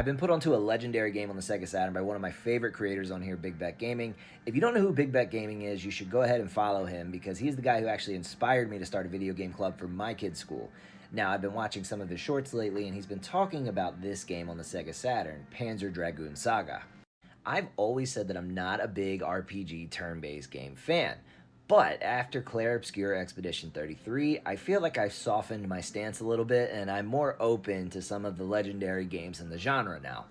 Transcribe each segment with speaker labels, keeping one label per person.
Speaker 1: I've been put onto a legendary game on the Sega Saturn by one of my favorite creators on here, Big Bet Gaming. If you don't know who Big Bet Gaming is, you should go ahead and follow him because he's the guy who actually inspired me to start a video game club for my kids' school. Now, I've been watching some of his shorts lately, and he's been talking about this game on the Sega Saturn, Panzer Dragoon Saga. I've always said that I'm not a big RPG turn-based game fan, but after Clair Obscur Expedition 33, I feel like I've softened my stance a little bit and I'm more open to some of the legendary games in the genre now.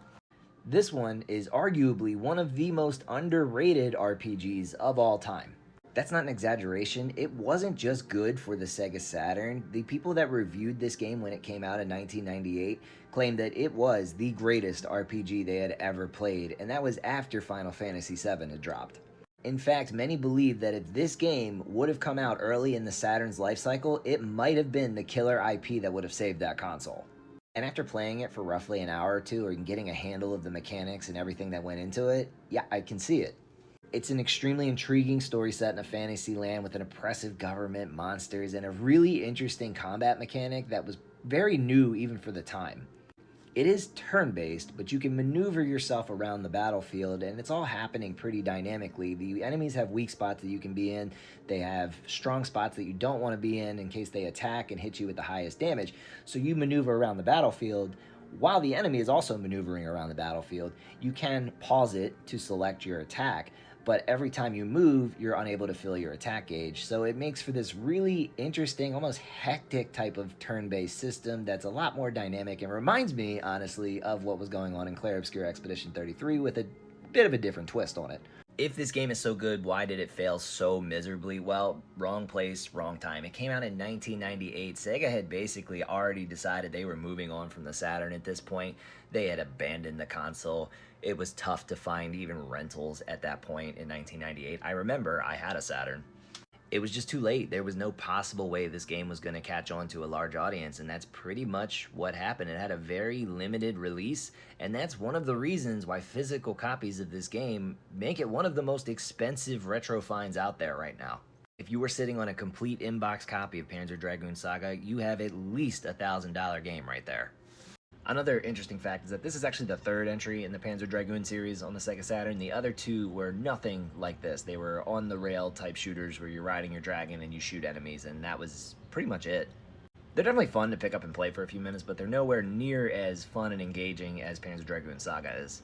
Speaker 1: This one is arguably one of the most underrated RPGs of all time. That's not an exaggeration, it wasn't just good for the Sega Saturn. The people that reviewed this game when it came out in 1998 claimed that it was the greatest RPG they had ever played, and that was after Final Fantasy VII had dropped. In fact, many believe that if this game would have come out early in the Saturn's life cycle, it might have been the killer IP that would have saved that console. And after playing it for roughly an hour or two and getting a handle of the mechanics and everything that went into it, yeah, I can see it. It's an extremely intriguing story set in a fantasy land with an oppressive government, monsters, and a really interesting combat mechanic that was very new even for the time. It is turn-based, but you can maneuver yourself around the battlefield, and it's all happening pretty dynamically. The enemies have weak spots that you can be in. They have strong spots that you don't want to be in case they attack and hit you with the highest damage. So you maneuver around the battlefield while the enemy is also maneuvering around the battlefield. You can pause it to select your attack, but every time you move, you're unable to fill your attack gauge. So it makes for this really interesting, almost hectic type of turn-based system that's a lot more dynamic and reminds me, honestly, of what was going on in Clair Obscur Expedition 33 with a bit of a different twist on it. If this game is so good, why did it fail so miserably? Well, wrong place, wrong time. It came out in 1998. Sega had basically already decided they were moving on from the Saturn at this point. They had abandoned the console. It was tough to find even rentals at that point in 1998. I remember I had a Saturn. It was just too late. There was no possible way this game was going to catch on to a large audience, and that's pretty much what happened. It had a very limited release, and that's one of the reasons why physical copies of this game make it one of the most expensive retro finds out there right now. If you were sitting on a complete inbox copy of Panzer Dragoon Saga, you have at least a $1,000 game right there. Another interesting fact is that this is actually the third entry in the Panzer Dragoon series on the Sega Saturn. The other two were nothing like this. They were on-the-rail type shooters where you're riding your dragon and you shoot enemies, and that was pretty much it. They're definitely fun to pick up and play for a few minutes, but they're nowhere near as fun and engaging as Panzer Dragoon Saga is.